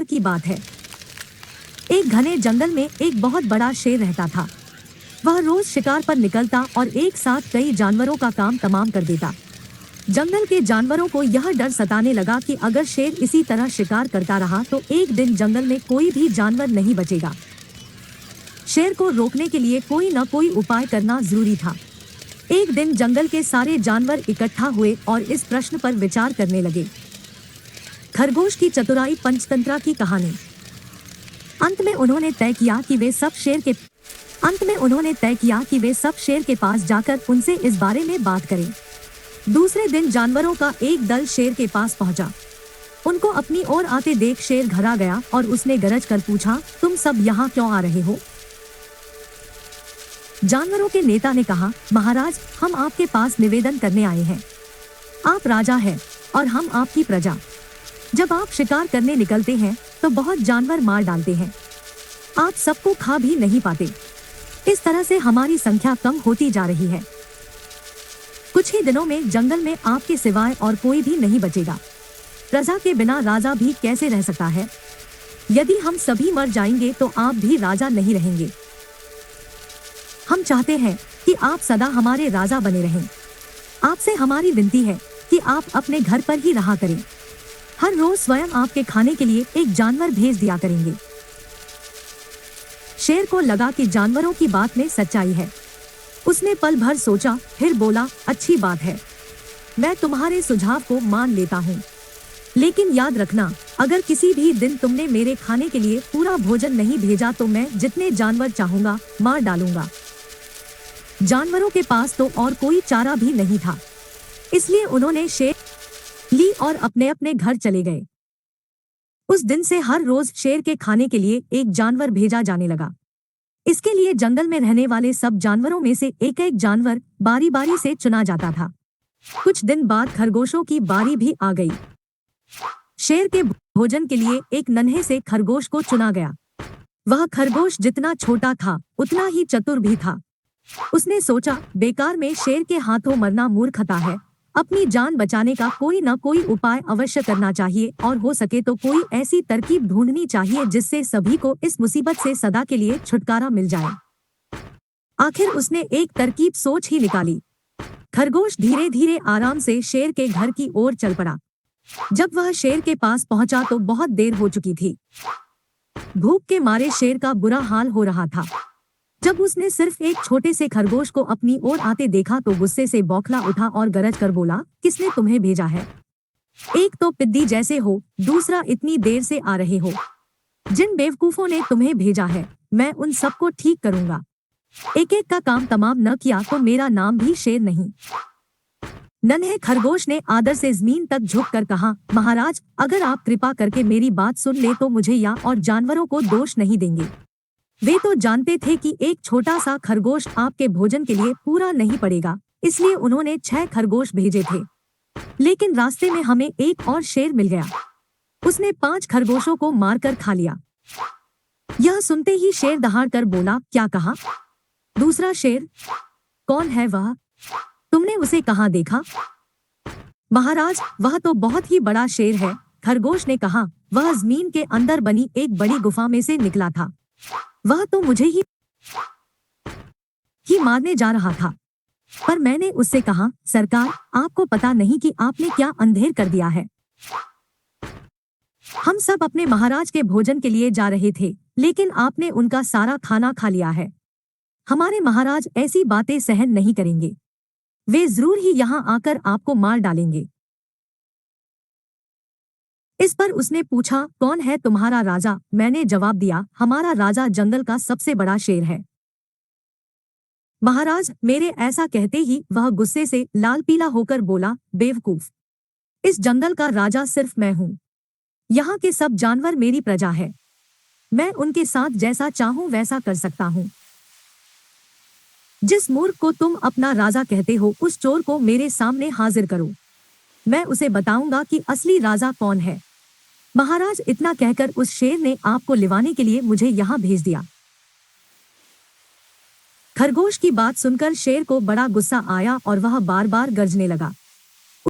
की बात है। एक घने जंगल में एक बहुत बड़ा शेर रहता था। वह रोज शिकार पर निकलता और एक साथ कई जानवरों का काम तमाम कर देता। जंगल के जानवरों को यह डर सताने लगा कि अगर शेर इसी तरह शिकार करता रहा तो एक दिन जंगल में कोई भी जानवर नहीं बचेगा। शेर को रोकने के लिए कोई न कोई उपाय करना जरूरी था। एक दिन जंगल के सारे जानवर इकट्ठा हुए और इस प्रश्न पर विचार करने लगे। खरगोश की चतुराई पंचतंत्रा की कहानी। अंत में उन्होंने तय किया कि वे सब शेर के पास जाकर उनसे इस बारे में बात करें। दूसरे दिन जानवरों का एक दल शेर के पास पहुंचा। उनको अपनी ओर आते देख शेर घबरा गया और उसने गरज कर पूछा, तुम सब यहाँ क्यों आ रहे हो? जानवरों के नेता ने कहा, महाराज, हम आपके पास निवेदन करने आए हैं। आप राजा हैं और हम आपकी प्रजा। जब आप शिकार करने निकलते हैं तो बहुत जानवर मार डालते हैं। आप सबको खा भी नहीं पाते। इस तरह से हमारी संख्या कम होती जा रही है। कुछ ही दिनों में जंगल में आपके सिवाय और कोई भी नहीं बचेगा। प्रजा के बिना राजा भी कैसे रह सकता है? यदि हम सभी मर जाएंगे तो आप भी राजा नहीं रहेंगे। हम चाहते हैं कि आप सदा हमारे राजा बने रहें। आपसे हमारी विनती है कि आप अपने घर पर ही रहा करें। हर रोज स्वयं आपके खाने के लिए एक जानवर भेज दिया करेंगे। शेर को लगा कि जानवरों की बात में सच्चाई है। उसने पल भर सोचा, फिर बोला, अच्छी बात है, मैं तुम्हारे सुझाव को मान लेता हूँ। लेकिन याद रखना, अगर किसी भी दिन तुमने मेरे खाने के लिए पूरा भोजन नहीं भेजा तो मैं जितने जानवर चाहूंगा मार डालूंगा। जानवरों के पास तो और कोई चारा भी नहीं था, इसलिए उन्होंने शेर ली और अपने अपने घर चले गए। उस दिन से हर रोज शेर के खाने के लिए एक जानवर भेजा जाने लगा। इसके लिए जंगल में रहने वाले सब जानवरों में से एक एक जानवर बारी बारी से चुना जाता था। कुछ दिन बाद खरगोशों की बारी भी आ गई। शेर के भोजन के लिए एक नन्हे से खरगोश को चुना गया। वह खरगोश जितना छोटा था उतना ही चतुर भी था। उसने सोचा, बेकार में शेर के हाथों मरना मूर्खता है। अपनी जान बचाने का कोई न कोई उपाय अवश्य करना चाहिए और हो सके तो कोई ऐसी तरकीब ढूंढनी चाहिए जिससे सभी को इस मुसीबत से सदा के लिए छुटकारा मिल जाए। आखिर उसने एक तरकीब सोच ही निकाली। खरगोश धीरे धीरे आराम से शेर के घर की ओर चल पड़ा। जब वह शेर के पास पहुंचा तो बहुत देर हो चुकी थी। भूख के मारे शेर का बुरा हाल हो रहा था। जब उसने सिर्फ एक छोटे से खरगोश को अपनी ओर आते देखा तो गुस्से से बौखला उठा और गरज कर बोला, किसने तुम्हें भेजा है? एक तो पिद्दी जैसे हो, दूसरा इतनी देर से आ रहे हो। जिन बेवकूफों ने तुम्हें भेजा है मैं उन सबको ठीक करूंगा। एक एक का काम तमाम न किया तो मेरा नाम भी शेर नहीं। नन्हे खरगोश ने आदर से जमीन तक झुककर कहा, महाराज, अगर आप कृपा करके मेरी बात सुन ले तो मुझे या और जानवरों को दोष नहीं देंगे। वे तो जानते थे कि एक छोटा सा खरगोश आपके भोजन के लिए पूरा नहीं पड़ेगा, इसलिए उन्होंने 6 खरगोश भेजे थे। लेकिन रास्ते में हमें एक और शेर मिल गया। उसने 5 खरगोशों को मारकर खा लिया। यह सुनते ही शेर दहाड़ कर बोला, क्या कहा? दूसरा शेर? कौन है वह? तुमने उसे कहाँ देखा? महाराज, वह तो बहुत ही बड़ा शेर है। खरगोश ने कहा, वह जमीन के अंदर बनी एक बड़ी गुफा में से निकला था। वह तो मुझे ही मारने जा रहा था। पर मैंने उससे कहा, सरकार, आपको पता नहीं कि आपने क्या अंधेर कर दिया है। हम सब अपने महाराज के भोजन के लिए जा रहे थे, लेकिन आपने उनका सारा खाना खा लिया है। हमारे महाराज ऐसी बातें सहन नहीं करेंगे। वे जरूर ही यहाँ आकर आपको मार डालेंगे। इस पर उसने पूछा, कौन है तुम्हारा राजा? मैंने जवाब दिया, हमारा राजा जंगल का सबसे बड़ा शेर है। महाराज, मेरे ऐसा कहते ही वह गुस्से से लाल पीला होकर बोला, बेवकूफ, इस जंगल का राजा सिर्फ मैं हूँ। यहाँ के सब जानवर मेरी प्रजा है। मैं उनके साथ जैसा चाहूँ वैसा कर सकता हूँ। जिस मूर्ख को तुम अपना राजा कहते हो उस चोर को मेरे सामने हाजिर करो। मैं उसे बताऊंगा कि असली राजा कौन है। महाराज, इतना कहकर उस शेर ने आपको लिवाने के लिए मुझे यहाँ भेज दिया। खरगोश की बात सुनकर शेर को बड़ा गुस्सा आया और वह बार बार गर्जने लगा।